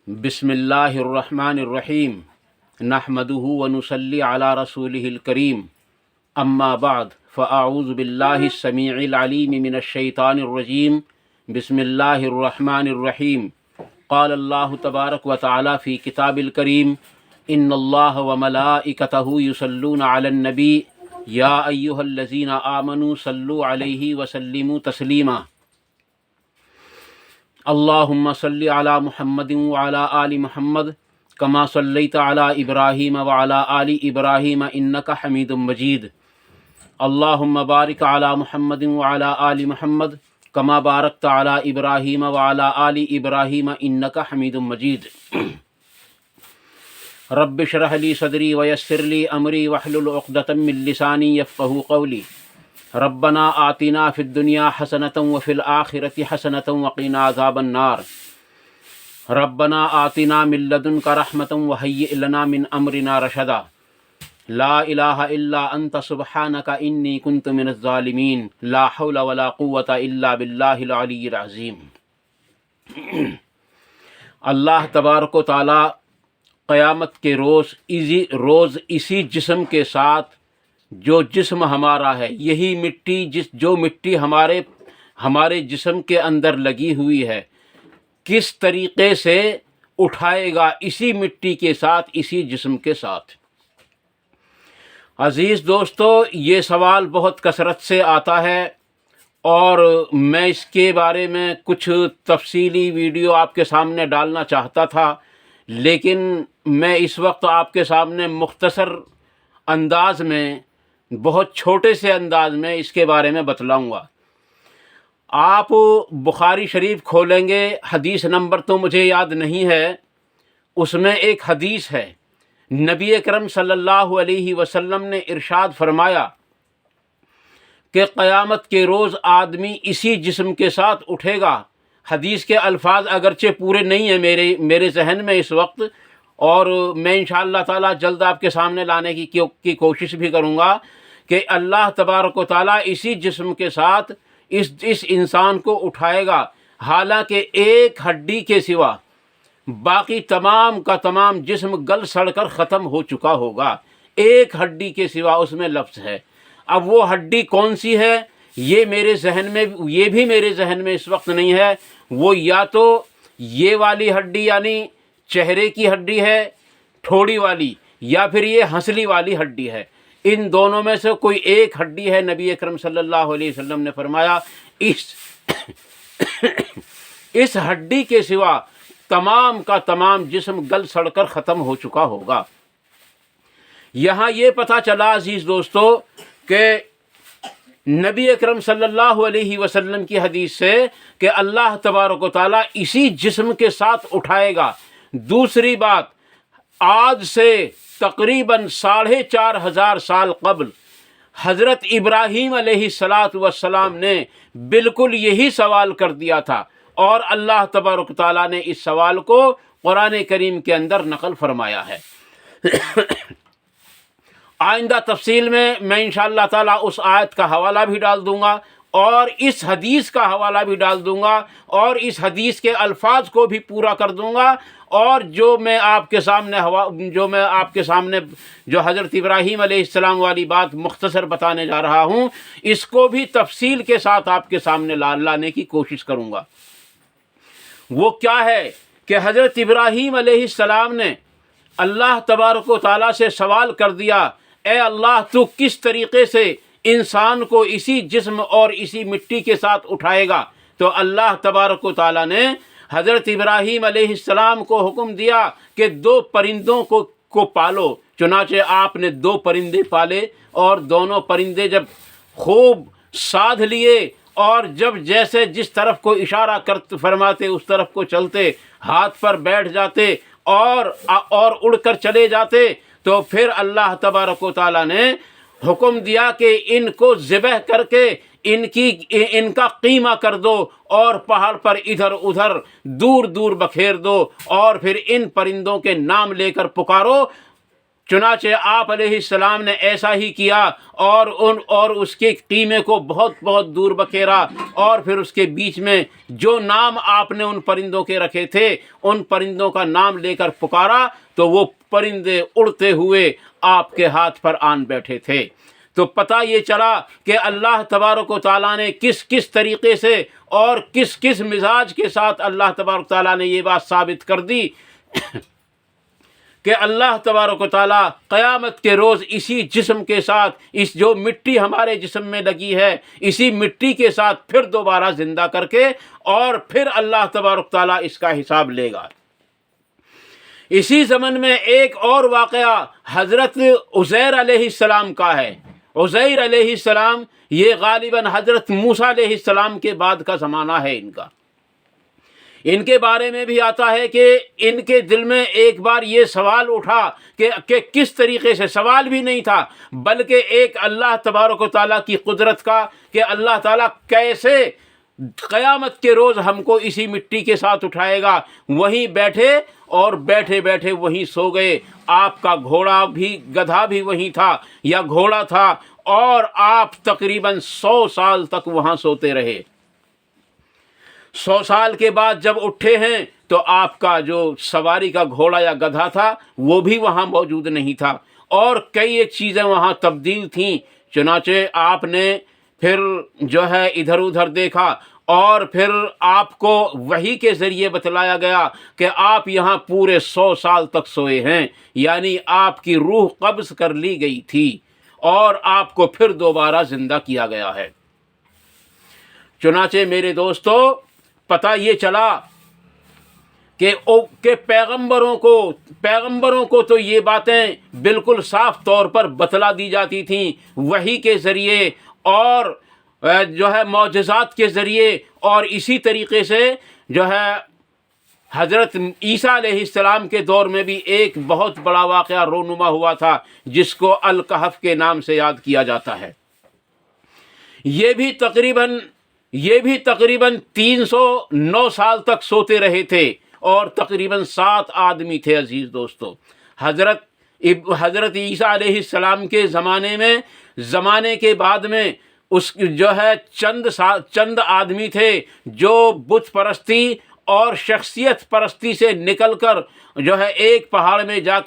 بسم اللہ الرحمن الرحیم نحمدہ ونصلی علی رسولہ الکریم اما بعد فاعوذ باللہ السمیع العلیم من الشیطان الرجیم بسم اللہ الرحمن الرحیم قال اللہ تبارک و تعالی فی کتاب الکریم ان اللہ وملائکتہ یصلون علی النبی یا ایہا الذین آمنوا صلوا علیہ وسلموا تسلیما اللہم صلی علی محمد وعلی آل محمد کما صلیت علی ابراہیم وعلی آل ابراہیم انک حمید مجید اللہم بارک علی محمد وعلی آل محمد کما بارکت علی ابراہیم وعلی آل ابراہیم انک حمید مجید رب اشرح لی صدری ویسر لی امری واحلل عقدۃ من لسانی یفقہوا قولی ربنا آتنا فی الدنیا حسنۃ وفی الآخرۃ حسنۃ وقنا عذاب النار ربنا آتنا من لدنک رحمۃ وہیئ لنا من امرنا رشدا لا الہ الا انت سبحانک انی کنت من الظالمین لا حول ولا قوۃ الا باللہ العلی العظیم۔ اللہ تبارک و تعالی قیامت کے روز اسی جسم کے ساتھ جو جسم ہمارا ہے، یہی مٹی جو مٹی ہمارے جسم کے اندر لگی ہوئی ہے، کس طریقے سے اٹھائے گا اسی مٹی کے ساتھ، اسی جسم کے ساتھ۔ عزیز دوستو، یہ سوال بہت کثرت سے آتا ہے اور میں اس کے بارے میں کچھ تفصیلی ویڈیو آپ کے سامنے ڈالنا چاہتا تھا، لیکن میں اس وقت آپ کے سامنے مختصر انداز میں، بہت چھوٹے سے انداز میں اس کے بارے میں بتلاؤں گا۔ آپ بخاری شریف کھولیں گے، حدیث نمبر تو مجھے یاد نہیں ہے، اس میں ایک حدیث ہے، نبی اکرم صلی اللہ علیہ وسلم نے ارشاد فرمایا کہ قیامت کے روز آدمی اسی جسم کے ساتھ اٹھے گا۔ حدیث کے الفاظ اگرچہ پورے نہیں ہیں میرے ذہن میں اس وقت، اور میں انشاءاللہ تعالی جلد آپ کے سامنے لانے کی کوشش بھی کروں گا کہ اللہ تبارک و تعالیٰ اسی جسم کے ساتھ اس انسان کو اٹھائے گا، حالانکہ ایک ہڈی کے سوا باقی تمام کا تمام جسم گل سڑ کر ختم ہو چکا ہوگا، ایک ہڈی کے سوا اس میں لفظ ہے۔ اب وہ ہڈی کون سی ہے یہ بھی میرے ذہن میں اس وقت نہیں ہے۔ وہ یا تو یہ والی ہڈی یعنی چہرے کی ہڈی ہے ٹھوڑی والی، یا پھر یہ ہنسلی والی ہڈی ہے، ان دونوں میں سے کوئی ایک ہڈی ہے۔ نبی اکرم صلی اللہ علیہ وسلم نے فرمایا اس ہڈی کے سوا تمام کا تمام جسم گل سڑ کر ختم ہو چکا ہوگا۔ یہاں یہ پتہ چلا عزیز دوستو کہ نبی اکرم صلی اللہ علیہ وسلم کی حدیث سے کہ اللہ تبارک و تعالیٰ اسی جسم کے ساتھ اٹھائے گا۔ دوسری بات، آج سے تقریباً 4500 سال قبل حضرت ابراہیم علیہ السلام نے بالکل یہی سوال کر دیا تھا، اور اللہ تبارک و تعالیٰ نے اس سوال کو قرآن کریم کے اندر نقل فرمایا ہے۔ آئندہ تفصیل میں انشاءاللہ تعالیٰ اس آیت کا حوالہ بھی ڈال دوں گا، اور اس حدیث کا حوالہ بھی ڈال دوں گا، اور اس حدیث کے الفاظ کو بھی پورا کر دوں گا، اور جو میں آپ کے سامنے جو حضرت ابراہیم علیہ السلام والی بات مختصر بتانے جا رہا ہوں، اس کو بھی تفصیل کے ساتھ آپ کے سامنے لانے کی کوشش کروں گا۔ وہ کیا ہے کہ حضرت ابراہیم علیہ السلام نے اللہ تبارک و تعالیٰ سے سوال کر دیا، اے اللہ تو کس طریقے سے انسان کو اسی جسم اور اسی مٹی کے ساتھ اٹھائے گا؟ تو اللہ تبارک و تعالیٰ نے حضرت ابراہیم علیہ السلام کو حکم دیا کہ 2 پرندوں کو پالو۔ چنانچہ آپ نے 2 پرندے پالے، اور دونوں پرندے جب خوب سادھ لیے، اور جب جس طرف کو اشارہ فرماتے اس طرف کو چلتے، ہاتھ پر بیٹھ جاتے اور اڑ کر چلے جاتے، تو پھر اللہ تبارک و تعالیٰ نے حکم دیا کہ ان کو ذبح کر کے ان کا قیمہ کر دو، اور پہاڑ پر ادھر ادھر دور دور بکھیر دو، اور پھر ان پرندوں کے نام لے کر پکارو، چنانچہ آپ علیہ السلام نے ایسا ہی کیا اور اس کے قیمے کو بہت بہت دور بکھیرا، اور پھر اس کے بیچ میں جو نام آپ نے ان پرندوں کے رکھے تھے ان پرندوں کا نام لے کر پکارا تو وہ پرندے اڑتے ہوئے آپ کے ہاتھ پر آن بیٹھے تھے۔ تو پتہ یہ چلا کہ اللہ تبارک و تعالیٰ نے کس کس طریقے سے اور کس کس مزاج کے ساتھ اللہ تبارک و تعالیٰ نے یہ بات ثابت کر دی کہ اللہ تبارک و تعالیٰ قیامت کے روز اسی جسم کے ساتھ، اس جو مٹی ہمارے جسم میں لگی ہے اسی مٹی کے ساتھ پھر دوبارہ زندہ کر کے اور پھر اللہ تبارک و تعالیٰ اس کا حساب لے گا۔ اسی زمن میں ایک اور واقعہ حضرت عزیر علیہ السلام کا ہے۔ عزیر علیہ السلام یہ غالباً حضرت موسیٰ علیہ السلام کے بعد کا زمانہ ہے ان کا۔ ان کے بارے میں بھی آتا ہے کہ ان کے دل میں ایک بار یہ سوال اٹھا کہ کس طریقے سے، سوال بھی نہیں تھا بلکہ ایک اللہ تبارک و تعالیٰ کی قدرت کا کہ اللہ تعالیٰ کیسے قیامت کے روز ہم کو اسی مٹی کے ساتھ اٹھائے گا۔ وہیں بیٹھے اور بیٹھے بیٹھے وہیں سو گئے۔ آپ کا گھوڑا بھی، گدھا بھی وہیں تھا یا گھوڑا تھا، اور آپ تقریباً 100 سال تک وہاں سوتے رہے۔ 100 سال کے بعد جب اٹھے ہیں تو آپ کا جو سواری کا گھوڑا یا گدھا تھا وہ بھی وہاں موجود نہیں تھا، اور کئی ایک چیزیں وہاں تبدیل تھیں۔ چنانچہ آپ نے پھر جو ہے ادھر ادھر دیکھا، اور پھر آپ کو وحی کے ذریعے بتلایا گیا کہ آپ یہاں پورے 100 سال تک سوئے ہیں، یعنی آپ کی روح قبض کر لی گئی تھی اور آپ کو پھر دوبارہ زندہ کیا گیا ہے۔ چنانچہ میرے دوستو، پتہ یہ چلا کہ پیغمبروں کو تو یہ باتیں بالکل صاف طور پر بتلا دی جاتی تھیں وحی کے ذریعے اور جو ہے معجزات کے ذریعے، اور اسی طریقے سے جو ہے حضرت عیسیٰ علیہ السلام کے دور میں بھی ایک بہت بڑا واقعہ رونما ہوا تھا جس کو الکہف کے نام سے یاد کیا جاتا ہے۔ یہ بھی تقریباً 309 سال تک سوتے رہے تھے، اور تقریباً 7 آدمی تھے عزیز دوستو۔ حضرت عیسیٰ علیہ السلام کے زمانے کے بعد میں اس جو ہے چند آدمی تھے جو بت پرستی اور شخصیت پرستی سے نکل کر جو ہے ایک پہاڑ میں جا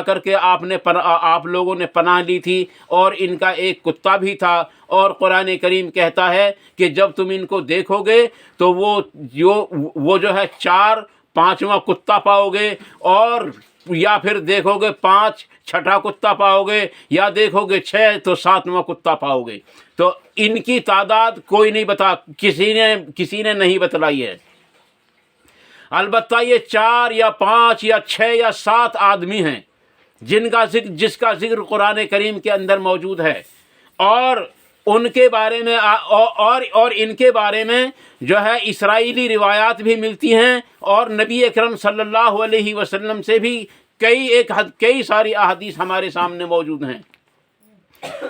کر کے آپ لوگوں نے پناہ لی تھی، اور ان کا ایک کتا بھی تھا، اور قرآن کریم کہتا ہے کہ جب تم ان کو دیکھو گے تو وہ جو ہے 4-5واں کتا پاؤ گے، اور یا پھر دیکھو گے 5 چھٹا کتا پاؤ گے، یا دیکھو گے 6 تو 7واں کتا پاؤ گے۔ تو ان کی تعداد کوئی نہیں کسی نے نہیں بتلائی ہے، البتہ یہ 4 یا 5 یا 6 یا 7 آدمی ہیں جس کا ذکر قرآن کریم کے اندر موجود ہے، اور ان کے بارے میں اور ان کے بارے میں جو ہے اسرائیلی روایات بھی ملتی ہیں، اور نبی اکرم صلی اللہ علیہ وسلم سے بھی کئی ساری احادیث ہمارے سامنے موجود ہیں۔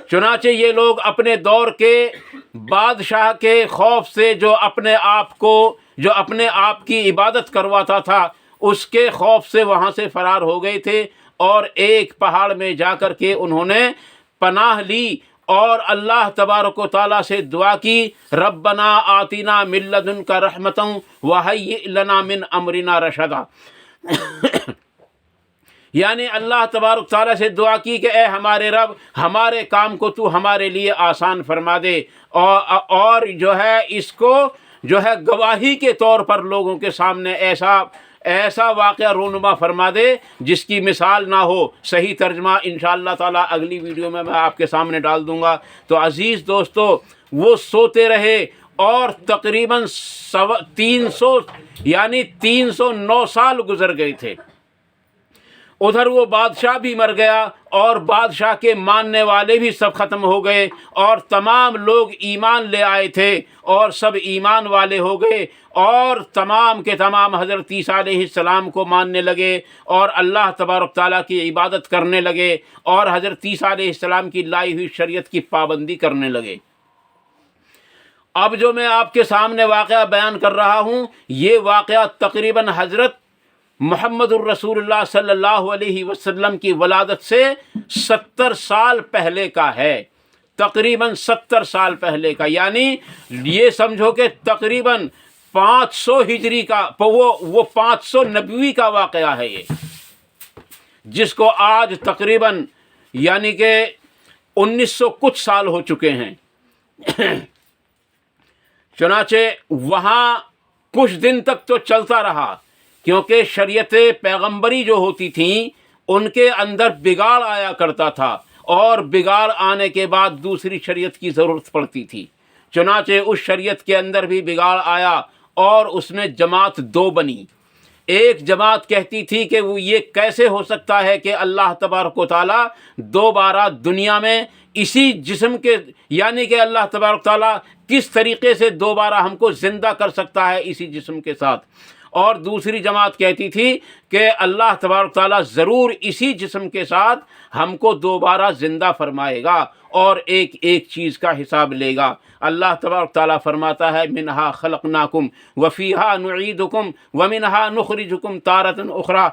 چنانچہ یہ لوگ اپنے دور کے بادشاہ کے خوف سے جو اپنے آپ کی عبادت کرواتا تھا اس کے خوف سے وہاں سے فرار ہو گئے تھے، اور ایک پہاڑ میں جا کر کے انہوں نے پناہ لی اور اللہ تبارک و تعالیٰ سے دعا کی، ربنا آتنا من لدنک رحمتا وہیئ لنا من امرنا رشدا، یعنی اللہ تبارک تعالیٰ سے دعا کی کہ اے ہمارے رب، ہمارے کام کو تو ہمارے لیے آسان فرما دے، اور جو ہے اس کو جو ہے گواہی کے طور پر لوگوں کے سامنے ایسا واقعہ رونما فرما دے جس کی مثال نہ ہو۔ صحیح ترجمہ انشاءاللہ تعالیٰ اگلی ویڈیو میں آپ کے سامنے ڈال دوں گا۔ تو عزیز دوستو، وہ سوتے رہے اور تقریباً 309 سال گزر گئے تھے۔ ادھر وہ بادشاہ بھی مر گیا، اور بادشاہ کے ماننے والے بھی سب ختم ہو گئے، اور تمام لوگ ایمان لے آئے تھے اور سب ایمان والے ہو گئے، اور تمام کے تمام حضرت عیسیٰ علیہ السلام کو ماننے لگے اور اللہ تبارک تعالیٰ کی عبادت کرنے لگے، اور حضرت عیسیٰ علیہ السلام کی لائی ہوئی شریعت کی پابندی کرنے لگے۔ اب جو میں آپ کے سامنے واقعہ بیان کر رہا ہوں، یہ واقعہ تقریباً حضرت محمد الرسول اللہ صلی اللہ علیہ وسلم کی ولادت سے 70 سال پہلے کا ہے، تقریباً 70 سال پہلے کا، یعنی یہ سمجھو کہ تقریباً 500 ہجری کا وہ 500 نبوی کا واقعہ ہے یہ، جس کو آج تقریباً یعنی کہ 1900 کچھ سال ہو چکے ہیں۔ چنانچہ وہاں کچھ دن تک تو چلتا رہا، کیونکہ شریعت پیغمبری جو ہوتی تھیں ان کے اندر بگاڑ آیا کرتا تھا، اور بگاڑ آنے کے بعد دوسری شریعت کی ضرورت پڑتی تھی۔ چنانچہ اس شریعت کے اندر بھی بگاڑ آیا اور اس میں جماعت دو بنی۔ ایک جماعت کہتی تھی کہ وہ یہ کیسے ہو سکتا ہے کہ اللہ تبارک و تعالیٰ دوبارہ دنیا میں اسی جسم کے، یعنی کہ اللہ تبارک و تعالیٰ کس طریقے سے دوبارہ ہم کو زندہ کر سکتا ہے اسی جسم کے ساتھ۔ اور دوسری جماعت کہتی تھی کہ اللہ تبارک و تعالیٰ ضرور اسی جسم کے ساتھ ہم کو دوبارہ زندہ فرمائے گا اور ایک ایک چیز کا حساب لے گا۔ اللہ تبارک تعالیٰ فرماتا ہے منہا خلقناکم وفیہا نعیدکم ومنہا نخرجکم تارۃ اخری،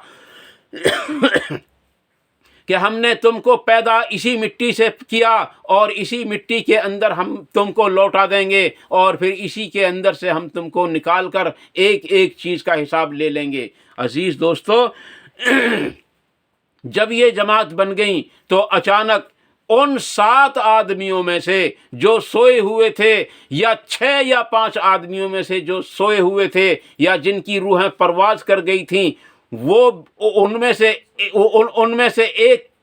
کہ ہم نے تم کو پیدا اسی مٹی سے کیا اور اسی مٹی کے اندر ہم تم کو لوٹا دیں گے، اور پھر اسی کے اندر سے ہم تم کو نکال کر ایک ایک چیز کا حساب لے لیں گے۔ عزیز دوستو، جب یہ جماعت بن گئی تو اچانک ان 7 آدمیوں میں سے جو سوئے ہوئے تھے، یا 6 یا 5 آدمیوں میں سے جو سوئے ہوئے تھے یا جن کی روحیں پرواز کر گئی تھیں، وہ ان میں سے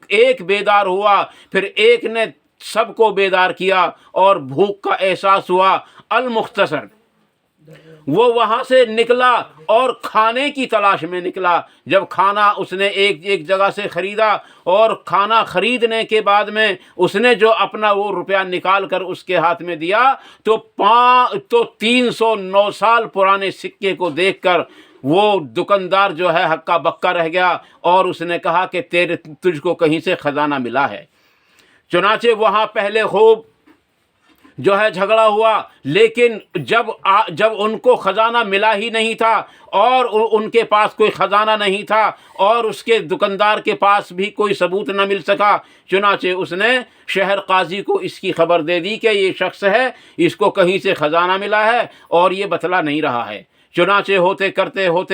ایک بیدار ہوا، پھر ایک نے سب کو بیدار کیا اور بھوک کا احساس ہوا۔ المختصر، وہ وہاں سے نکلا اور کھانے کی تلاش میں نکلا۔ جب کھانا اس نے ایک جگہ سے خریدا، اور کھانا خریدنے کے بعد میں اس نے جو اپنا وہ روپیہ نکال کر اس کے ہاتھ میں دیا تو 309 سال پرانے سکے کو دیکھ کر وہ دکاندار جو ہے ہکا بکا رہ گیا، اور اس نے کہا کہ تجھ کو کہیں سے خزانہ ملا ہے۔ چنانچہ وہاں پہلے خوب جو ہے جھگڑا ہوا، لیکن جب ان کو خزانہ ملا ہی نہیں تھا اور ان کے پاس کوئی خزانہ نہیں تھا اور اس کے دکاندار کے پاس بھی کوئی ثبوت نہ مل سکا، چنانچہ اس نے شہر قاضی کو اس کی خبر دے دی کہ یہ شخص ہے، اس کو کہیں سے خزانہ ملا ہے اور یہ بتلا نہیں رہا ہے۔ چنانچہ ہوتے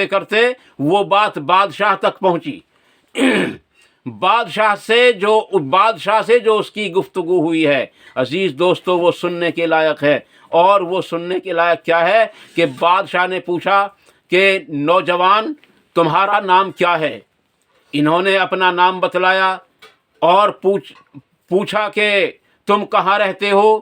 کرتے وہ بات بادشاہ تک پہنچی۔ بادشاہ سے جو اس کی گفتگو ہوئی ہے، عزیز دوستو، وہ سننے کے لائق ہے۔ اور وہ سننے کے لائق کیا ہے کہ بادشاہ نے پوچھا کہ نوجوان تمہارا نام کیا ہے؟ انہوں نے اپنا نام بتلایا اور پوچھا کہ تم کہاں رہتے ہو؟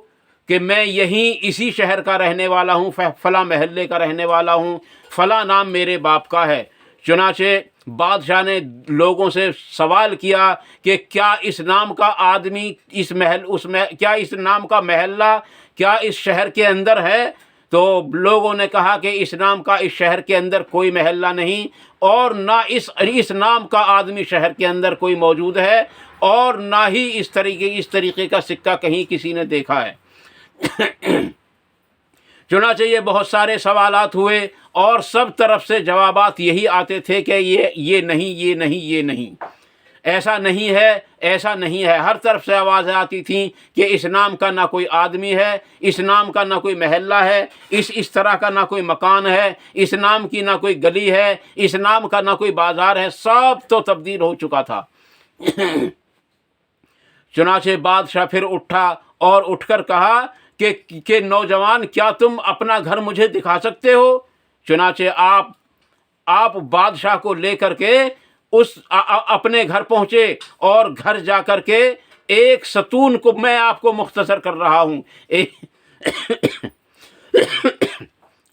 کہ میں یہیں اسی شہر کا رہنے والا ہوں، فلاں محلے کا رہنے والا ہوں، فلاں نام میرے باپ کا ہے۔ چنانچہ بادشاہ نے لوگوں سے سوال کیا کہ کیا اس نام کا آدمی کیا اس نام کا محلہ کیا اس شہر کے اندر ہے؟ تو لوگوں نے کہا کہ اس نام کا اس شہر کے اندر کوئی محلہ نہیں، اور نہ اس نام کا آدمی شہر کے اندر کوئی موجود ہے، اور نہ ہی اس طریقے کا سکہ کہیں کسی نے دیکھا ہے۔ چنانچہ یہ بہت سارے سوالات ہوئے اور سب طرف سے جوابات یہی آتے تھے کہ یہ نہیں، ایسا نہیں ہے۔ ہر طرف سے آوازیں آتی تھیں کہ اس نام کا نہ کوئی آدمی ہے، اس نام کا نہ کوئی محلہ ہے، اس طرح کا نہ کوئی مکان ہے، اس نام کی نہ کوئی گلی ہے، اس نام کا نہ کوئی بازار ہے، سب تو تبدیل ہو چکا تھا۔ چنانچہ بادشاہ پھر اٹھا اور اٹھ کر کہا کہ نوجوان کیا تم اپنا گھر مجھے دکھا سکتے ہو؟ چنانچہ آپ بادشاہ کو لے کر کے اپنے گھر پہنچے، اور گھر جا کر کے ایک ستون کو میں آپ کو مختصر کر رہا ہوں،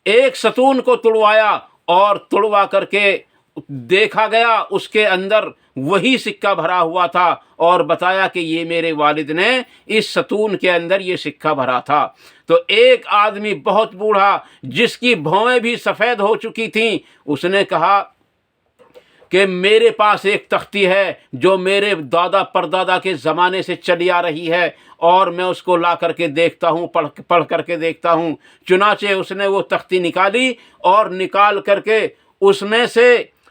ایک ستون کو توڑوایا، اور توڑوا کر کے دیکھا گیا اس کے اندر وہی سکہ بھرا ہوا تھا، اور بتایا کہ یہ میرے والد نے اس ستون کے اندر یہ سکہ بھرا تھا۔ تو ایک آدمی بہت بوڑھا جس کی بھویں بھی سفید ہو چکی تھیں، اس نے کہا کہ میرے پاس ایک تختی ہے جو میرے دادا پردادا کے زمانے سے چلی آ رہی ہے، اور میں اس کو لا کر کے دیکھتا ہوں، پڑھ کر کے دیکھتا ہوں۔ چنانچہ اس نے وہ تختی نکالی، اور نکال کر کے اس میں سے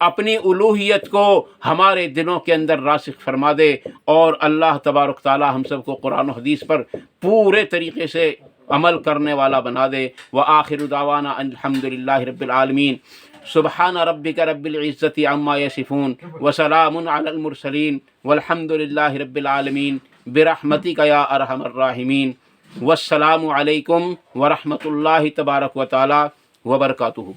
اپنی الوہیت کو ہمارے دلوں کے اندر راسخ فرما دے، اور اللہ تبارک تعالی ہم سب کو قرآن و حدیث پر پورے طریقے سے عمل کرنے والا بنا دے۔ وآخر دعوانا الحمد للہ رب العالمین۔ سبحان ربک رب العزت عما یصفون وسلام علی المرسلین والحمد للہ رب العالمین برحمتک یا ارحم الراحمین۔ والسلام علیکم ورحمۃ اللہ تبارک و تعالی وبرکاتہ۔